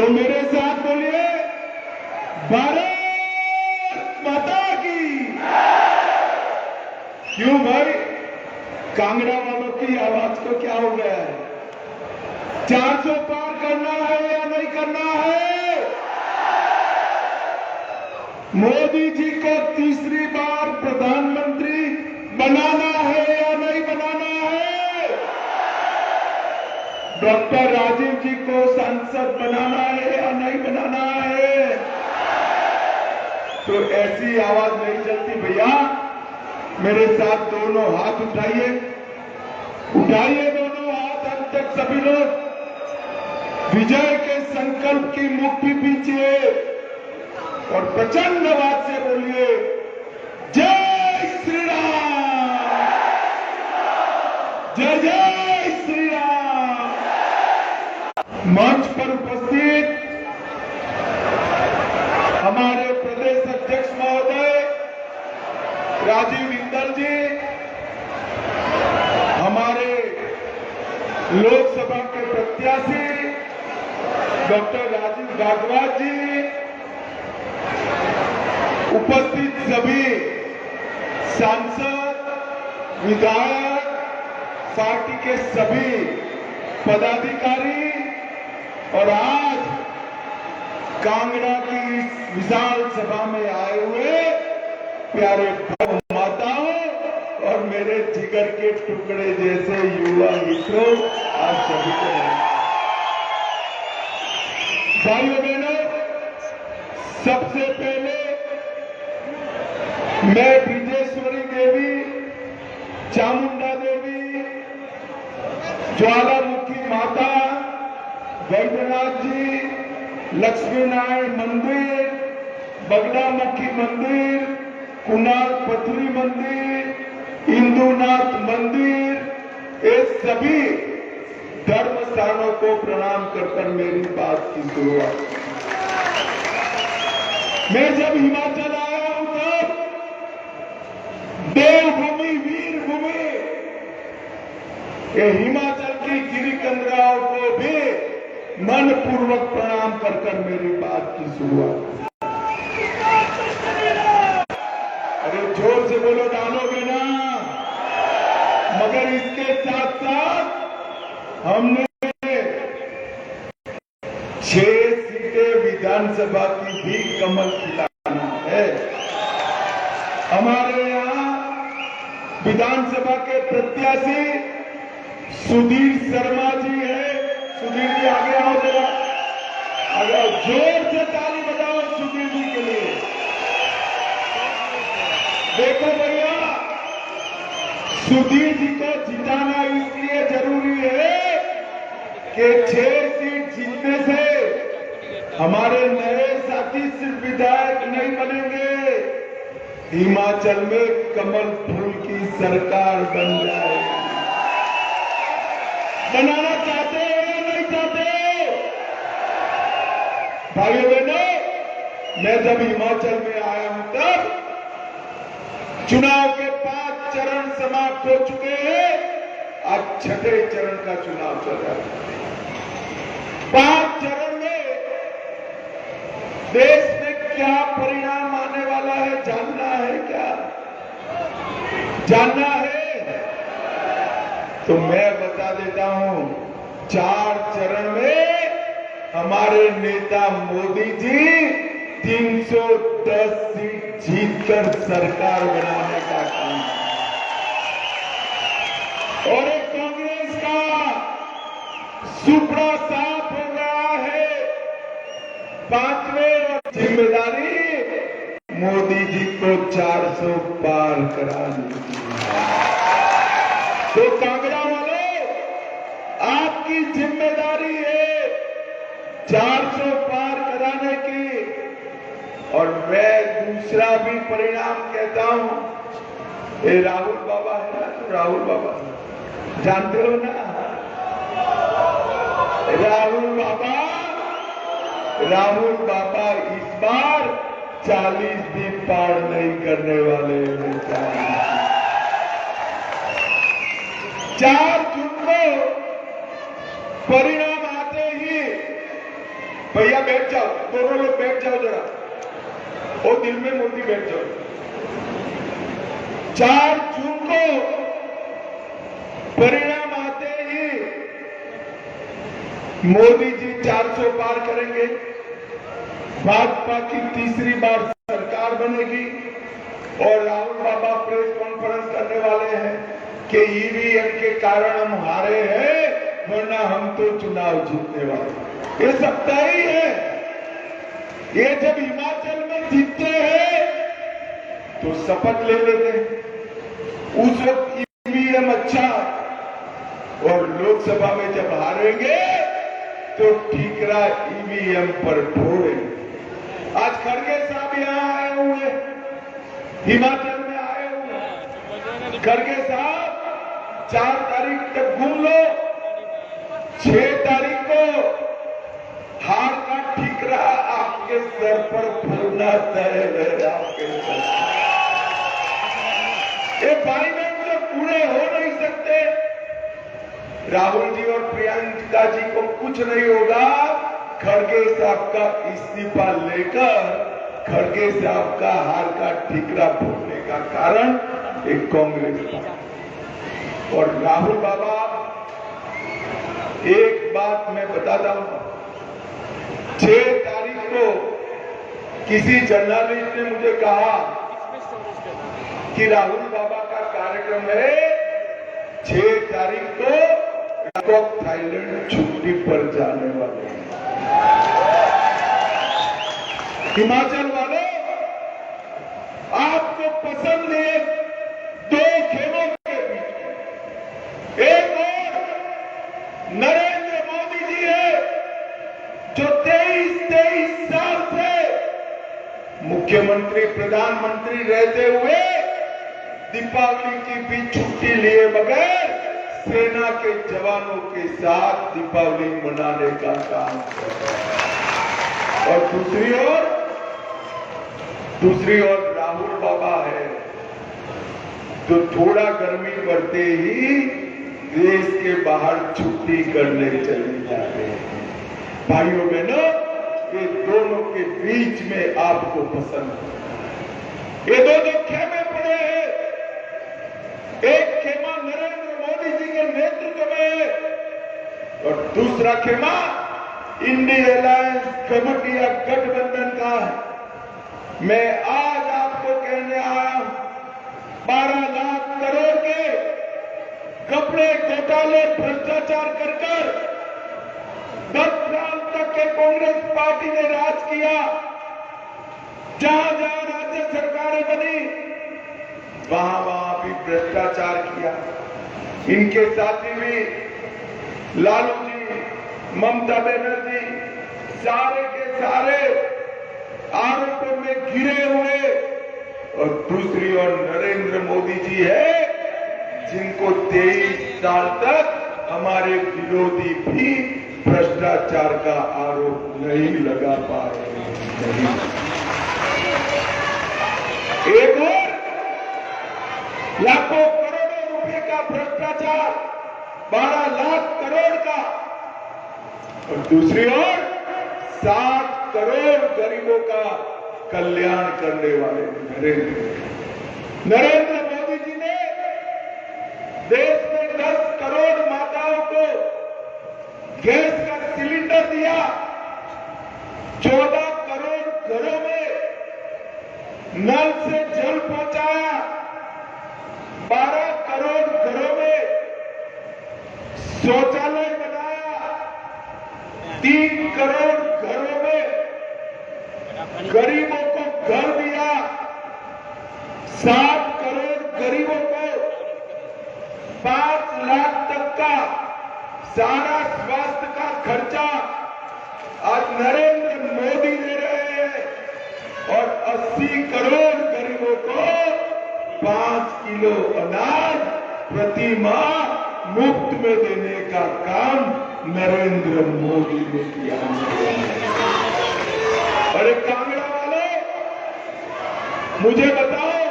तो मेरे साथ बोलिए भारत माता की। क्यों भाई, कांगड़ा वालों की आवाज को क्या हो गया है? 400 पार करना है या नहीं करना है? मोदी जी को तीसरी बार प्रधानमंत्री बनाना है या नहीं बनाना है? डॉक्टर राजीव जी को सांसद बनाना है या नहीं बनाना है? तो ऐसी आवाज नहीं चलती भैया। मेरे साथ दोनों हाथ उठाइए, उठाइए दोनों हाथ अब तक सभी लोग। विजय के संकल्प की मुट्ठी पीछे और प्रचंड आवाज से बोलिए जय श्री राम, जय जय श्री राम। मंच पर उपस्थित हमारे प्रदेश अध्यक्ष महोदय राजीव बिंदल जी, हमारे लोकसभा के प्रत्याशी डॉक्टर राजीव भारद्वाज जी, उपस्थित सभी सांसद, विधायक, पार्टी के सभी पदाधिकारी और आज कांगड़ा की इस विशाल सभा में आए हुए प्यारे भाई माताओं और मेरे जिगर के टुकड़े जैसे युवा मित्रों, आप सभी को भाइयों बहनों, सबसे पहले मैं विजेश्वरी देवी, चामुंडा देवी, ज्वालामुखी माता, वैद्यनाथ जी, लक्ष्मी नारायण मंदिर, बगलामुखी मंदिर, कुणाल पथरी मंदिर, इंदुनाथ मंदिर, ये सभी धर्म स्थानों को प्रणाम कर मेरी बात की शुरुआत। मैं जब हिमाचल आया हूं तब देवभूमि, वीरभूमि, ये हिमाचल की गिरिकंदराओं को भी मनपूर्वक प्रणाम कर मेरी बात की शुरुआत। अरे जोर से बोलो, डालोगे ना? मगर इसके साथ साथ हमने 6 सीटें विधानसभा की भी कमल खिलाना है। हमारे यहां विधानसभा के प्रत्याशी सुधीर शर्मा जी हैं। सुधीर जी आगे आओ जरा, आगे आओ, जोर से ताली बजाओ सुधीर जी के लिए। देखो भैया, सुधीर जी को जिताना इसलिए जरूरी है कि 6 सीट जीतने से हमारे नए साथी सिर्फ विधायक नहीं बनेंगे, हिमाचल में कमल फूल की सरकार बन जाएगी। बनाना चाहते हो या नहीं चाहते? भाइयों बहनों, मैं जब हिमाचल में आया हूं तब चुनाव के 5 चरण समाप्त हो चुके हैं, अब 6ठे चरण का चुनाव चल रहा है। 5 चरण में देश में क्या परिणाम आने वाला है जानना है क्या? जानना है तो मैं बता देता हूं। 4 चरण में हमारे नेता मोदी जी 310 सीट जीतकर सरकार बनाने का काम, और एक कांग्रेस का सुपड़ा साफ हो गया है। 5वें जिम्मेदारी मोदी जी को 400 पार करानी। तो कांगड़ा वालों, आपकी जिम्मेदारी है 400 पार कराने की। और मैं दूसरा भी परिणाम कहता हूं। ये राहुल बाबा है ना, तो राहुल बाबा जानते हो ना? राहुल बाबा इस बार 40 भी पार नहीं करने वाले हैं। 4 जून को परिणाम आते ही भैया जाओ, दोनों लोग बैठ जाओ जरा, वो दिल में मोदी बैठ जाओ। 4 जून को परिणाम आते ही मोदी जी 400 पार करेंगे, भाजपा की तीसरी बार सरकार बनेगी और राहुल बाबा प्रेस कॉन्फ्रेंस करने वाले हैं कि ईवीएम के कारण हम हारे हैं, वरना हम तो चुनाव जीतने वाले। ये सत्ता ही है। ये जब हिमाचल में जीतते हैं तो शपथ ले लेते हैं, उस वक्त ईवीएम अच्छा, और लोकसभा में जब हारेंगे तो ठीकरा ईवीएम पर ठोड़ेंगे। आज खड़गे साहब यहां आए हुए, हिमाचल में आए हुए। खड़गे साहब 4 तारीख तक घूम लो, 6 तारीख को हार का ठीकरा आपके सर पर फोड़ना तय है। आपके सर ये फाइनेंस जो पूरे हो नहीं सकते। राहुल जी और प्रियंका जी को कुछ नहीं होगा। खड़गे साहब का इस्तीफा लेकर खड़गे साहब का हार का ठीकरा फोड़ने का कारण एक कांग्रेस और राहुल बाबा। एक बात मैं बताता हूं, 6 तारीख को किसी जर्नलिस्ट ने मुझे कहा कि राहुल बाबा का कार्यक्रम है 6 तारीख को थाईलैंड छुट्टी पर जाने वाले हैं। हिमाचल वालों, आपको पसंद है 2 खेमों के बीच एक और नरेंद्र मोदी जी है जो 23 साल से मुख्यमंत्री प्रधानमंत्री रहते हुए दीपावली की भी छुट्टी लिए बगैर सेना के जवानों के साथ दीपावली मनाने का काम कर रहे हैं। और दूसरी ओर राहुल बाबा है तो थोड़ा गर्मी बढ़ते ही देश के बाहर छुट्टी करने चले जाते हैं। भाइयों बहनों, ये दोनों के बीच में आपको पसंद है। ये दो खेमे पड़े हैं। एक खेमा नरेंद्र मोदी जी के नेतृत्व में और दूसरा खेमा इंडिया अलायंस कमेटी या गठबंधन का है। मैं आज आपको कहने आया हूं, 12 लाख करोड़ के कपड़े घोटाले भ्रष्टाचार कर 10 साल तक के कांग्रेस पार्टी ने राज किया। जहां जहां राज्य सरकारें बनी वहां भी भ्रष्टाचार किया। इनके साथी भी लालू जी, ममता बनर्जी सारे के सारे आरोपों में घिरे हुए। और दूसरी ओर नरेंद्र मोदी जी है जिनको 23 साल तक हमारे विरोधी भी भ्रष्टाचार का आरोप नहीं लगा पाए। एक और लाखों करोड़ों रुपए का भ्रष्टाचार, 12 लाख करोड़ का, और दूसरी ओर 7 करोड़ गरीबों का कल्याण करने वाले नरेंद्र मोदी जी ने देश में 10 करोड़ माताओं को गैस का सिलेंडर दिया, 14 करोड़ घरों में नल से जल पहुंचाया, 12 करोड़ घरों में शौचालय बनाया, 3 करोड़ घरों में गरीबों को घर दिया, 7 करोड़ गरीबों को 5 लाख तक का सारा स्वास्थ्य का खर्चा आज नरेंद्र मोदी दे रहे हैं। और 80 करोड़ गरीबों को 5 किलो अनाज प्रति माह मुफ्त में देने का काम नरेंद्र मोदी ने किया। अरे कांगड़ा वालों, मुझे बताओ,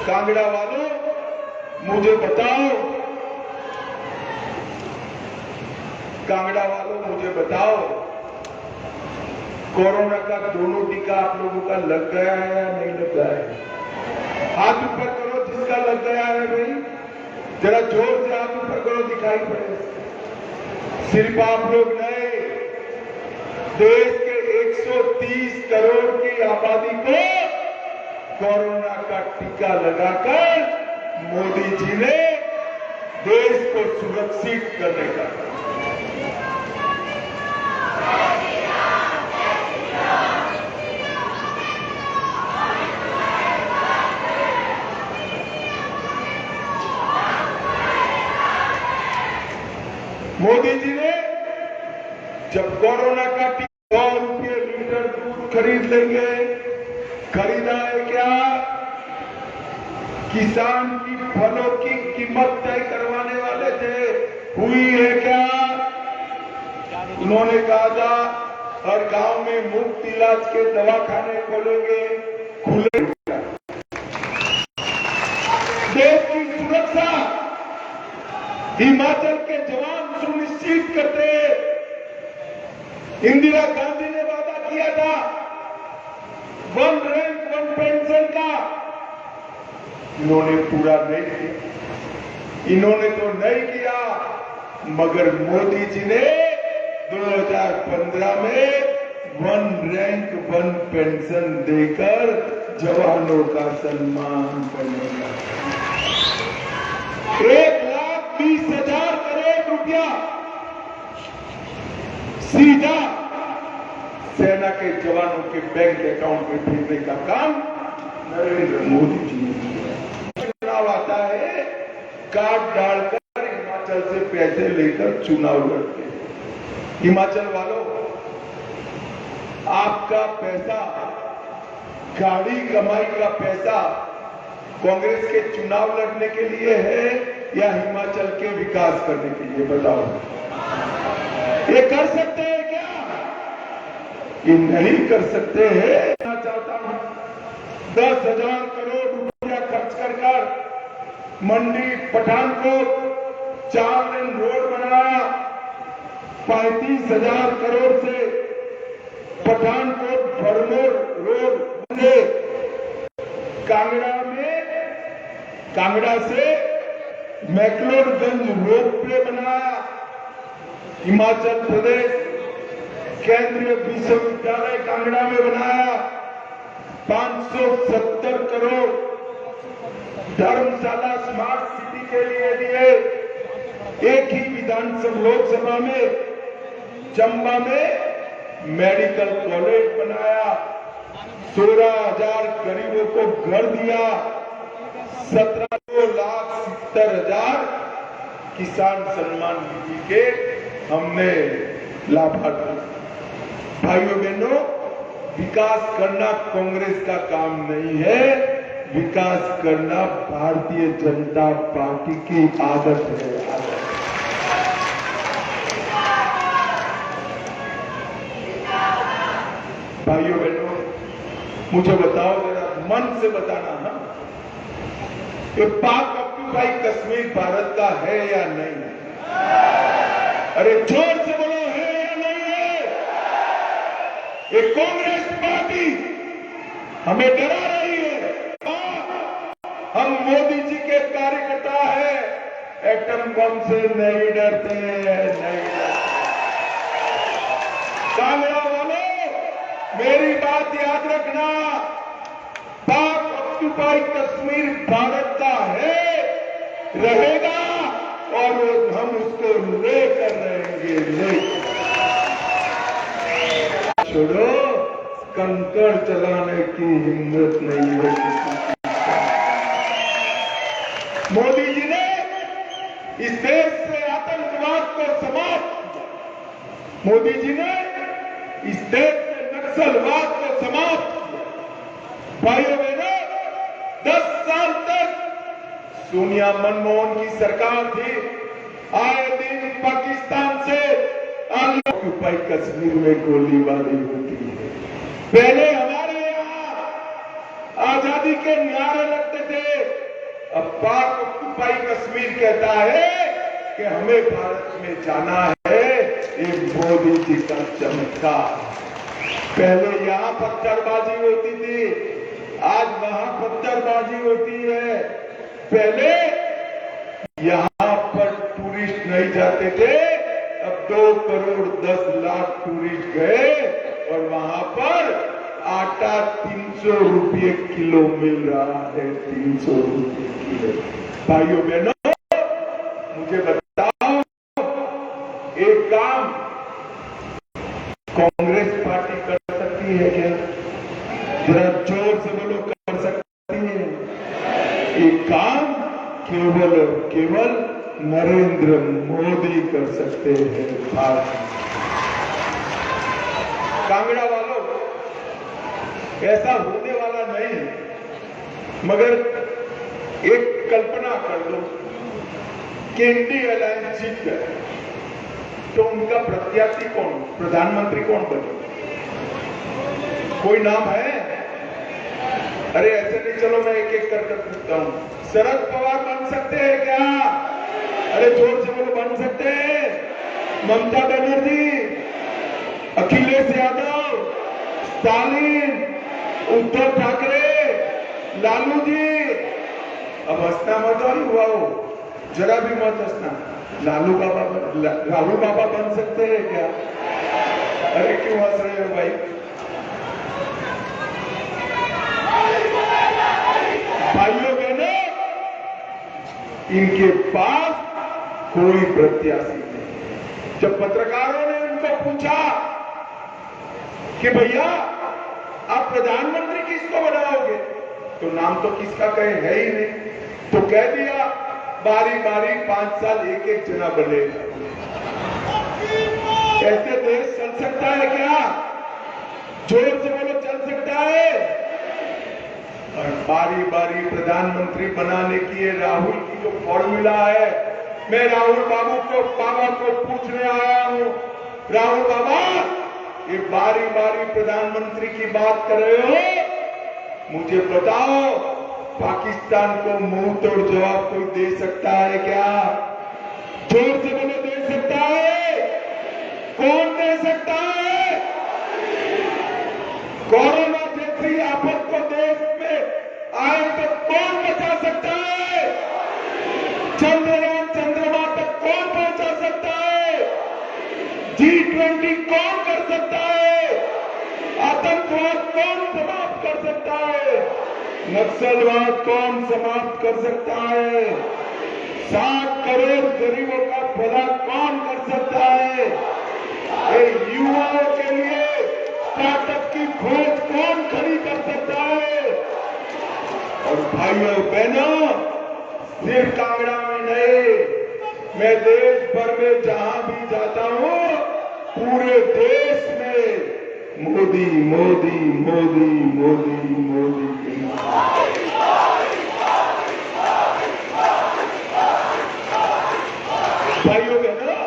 कांगड़ा वालों मुझे बताओ, कांगड़ा वालों मुझे बताओ, कोरोना का दोनों टीका आप लोगों का लग गया है या नहीं लग गया है? हाथ ऊपर करो जिसका लग गया है भाई, जरा जोर से हाथ ऊपर करो, दिखाई पड़े। सिर्फ आप लोग नहीं, देश के 130 करोड़ की आबादी को कोरोना का टीका लगाकर मोदी जी ने देश को सुरक्षित करने का मोदी जी ने जब कोरोना का टीका 100 रुपये लीटर दूध खरीद लेंगे, खरीदा है क्या? किसान की फलों की कीमत तय करवाने वाले थे, हुई है क्या? उन्होंने कहा था हर गांव में मुफ्त इलाज के दवाखाने खोलेंगे, खुले। देश की सुरक्षा हिमाचल के जवान सुनिश्चित करते। इंदिरा गांधी ने वादा किया था 1 रैंक 1 पेंशन का, इन्होंने पूरा नहीं किया। इन्होंने तो नहीं किया, मगर मोदी जी ने 2015 में 1 रैंक 1 पेंशन देकर जवानों का सम्मान करने लगा। 1,20,000 करोड़ रुपया सीधा सेना के जवानों के बैंक अकाउंट में भेजने का काम नरेंद्र मोदी जी ने किया। चुनाव आता है, कार्ड डालकर हिमाचल से पैसे लेकर चुनाव लड़ते हैं। हिमाचल वालों, आपका पैसा, गाड़ी कमाई का पैसा कांग्रेस के चुनाव लड़ने के लिए है या हिमाचल के विकास करने के लिए? बताओ, ये कर सकते हैं क्या? ये नहीं कर सकते हैं। मैं चाहता हूं 10,000 करोड़ रुपया खर्च कर मंडी पठानकोट 4 लेन रोड बनाया। 35,000 करोड़ से पठानकोट भरमौर रोड बने। कांगड़ा से मैक्लोडगंज रोड पे बनाया। हिमाचल प्रदेश केंद्रीय विश्वविद्यालय कांगड़ा में बनाया। 570 करोड़ धर्मशाला स्मार्ट सिटी के लिए दिए। एक ही विधानसभा लोकसभा में चंबा में मेडिकल कॉलेज बनाया। 16,000 गरीबों को घर दिया। 17,70,000 किसान सम्मान निधि के हमने लाभार्थी। भाइयों बहनों, विकास करना कांग्रेस का काम नहीं है, विकास करना भारतीय जनता पार्टी की आदत है। भाइयों बहनों, मुझे बताओ, जरा मन से बताना ना, ये पाक ऑक्यूपाई कश्मीर भारत का है या नहीं है? अरे जोर से बोलो, है या नहीं है? ये कांग्रेस पार्टी हमें डरा रही है। हम मोदी जी के कार्यकर्ता हैं, एटम बम से नहीं डरते हैं, नहीं डरते। कांगड़ा वालों, मेरी बात याद रखना, पाक ऑक्यूपाई कश्मीर भारत का है, रहेगा और हम उसको लेकर रहेंगे। छोड़ो, कंकड़ चलाने की हिम्मत नहीं है किसी की। मोदी जी ने इस देश से आतंकवाद को समाप्त किया। मोदी जी ने इस देश से नक्सलवाद को समाप्त किया। भाइयों बहनों, 10 साल तक सोनिया मनमोहन की सरकार थी, आए दिन पाकिस्तान से ऑक्यूपाई कश्मीर में गोलीबारी होती है। पहले हमारे यहाँ आजादी के नारे लगते थे, अब पाक ऑक्यूपाई कश्मीर कहता है कि हमें भारत में जाना है। ये मोदी जी का चमत्कार। पहले यहां पत्थरबाजी होती थी, आज वहां पत्थरबाजी होती है। पहले यहां पर टूरिस्ट नहीं जाते थे, अब 2 करोड़ 10 लाख टूरिस्ट गए और वहां पर आटा 300 रुपये किलो मिल रहा है। 300 रुपये किलो। भाइयों बहनों, मुझे बताओ, एक काम कांग्रेस पार्टी कर सकती है क्या? जरा जोर से बोलो, कर सकती है? एक काम केवल और केवल नरेंद्र मोदी कर सकते हैं। कांगड़ा वालों, ऐसा होने वाला नहीं, मगर एक कल्पना कर दो कि इंडिया अलायंस जीत गए तो उनका प्रत्याशी कौन, प्रधानमंत्री कौन बने? कोई नाम है? अरे ऐसे नहीं, चलो मैं एक एक करके पूछता हूं। शरद पवार बन सकते हैं क्या? अरे जोर से बोलो, बन सकते हैं? ममता बनर्जी, अखिलेश यादव, स्टालिन, उद्धव ठाकरे, लालू जी। अब हंसना मत हुआ हो, जरा भी मत हंसना। राहुल बाबा बन सकते हैं क्या? अरे क्यों हंस रहे हो भाई? भाइयों बहनों, इनके पास कोई प्रत्याशी नहीं। जब पत्रकारों ने उनको पूछा कि भैया आप प्रधानमंत्री किसको बनाओगे, तो नाम तो किसका कहे है ही नहीं, तो कह दिया बारी बारी 5 साल एक एक जना बनेगा। ऐसे देश चल सकता है क्या? जोर से बोलो, चल सकता है? और बारी बारी प्रधानमंत्री बनाने की ये राहुल की जो फॉर्मूला है, मैं राहुल बाबा को पूछने आया हूं, राहुल बाबा, ये बारी बारी प्रधानमंत्री की बात कर रहे हो, मुझे बताओ पाकिस्तान को मुंह तोड़ जवाब कोई दे सकता है क्या? जोर से बोलो, दे सकता है? कौन दे सकता है? कोरोना जैसी आफत को देश में आए तो कौन बचा सकता है? चंद्रमा तक कौन पहुंचा सकता है? G20 कौन कर सकता है? आतंकवाद कौन समाप्त कर सकता है? नक्सलवाद कौन समाप्त कर सकता है? 7 करोड़ गरीबों का भला कौन कर सकता है? युवाओं के लिए स्टार्टअप की खोज कौन खड़ी कर सकता है? और भाइयों बहनों, सिर्फ कांगड़ा में नहीं, मैं देश भर में जहां भी जाता हूं, पूरे देश में मोदी मोदी मोदी मोदी मोदी। भाइयों बहनों,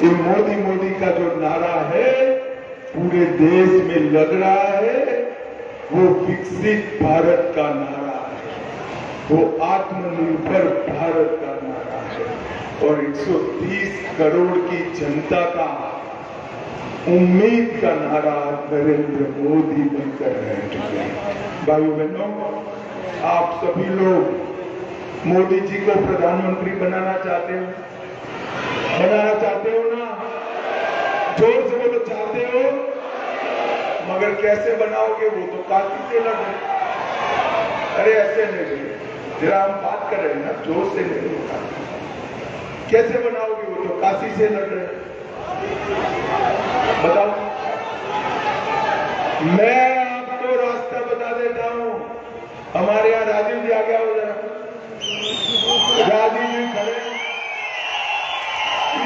ये मोदी मोदी का जो नारा है पूरे देश में लग रहा है, वो विकसित भारत का नारा है, वो आत्मनिर्भर भारत का नारा है, और 130 करोड़ की जनता का उम्मीद का नारा नरेंद्र मोदी बनकर रह चुके हैं। भाइयों बहनों, आप सभी लोग मोदी जी को प्रधानमंत्री बनाना चाहते हो? बनाना चाहते हो ना? जोर से बोलो, चाहते हो? मगर कैसे बनाओगे? वो तो काशी से लड़ रहे। अरे ऐसे नहीं, जरा हम बात कर रहे हैं ना, जोर से नहीं होगा। कैसे बनाओगे? वो तो काशी से लड़ रहे। बताओ, मैं आपको रास्ता बता देता हूं। हमारे यहां राजीव जी आ गया हो, जरा राजीव जी खड़े,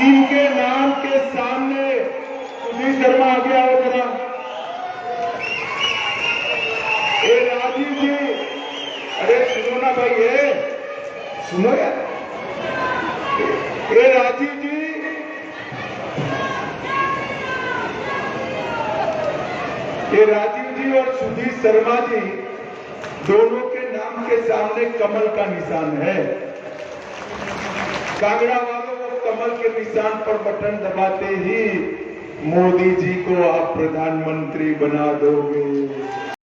इनके नाम के सामने सुधीर शर्मा आ गया हो, जरा ए राजीव जी, अरे सुनो ना भाई, ये सुनो यार, ए राजीव जी, ये राजीव जी और सुधीर शर्मा जी दोनों के नाम के सामने कमल का निशान है। कांगड़ा वालों, वो कमल के निशान पर बटन दबाते ही मोदी जी को आप प्रधानमंत्री बना दोगे।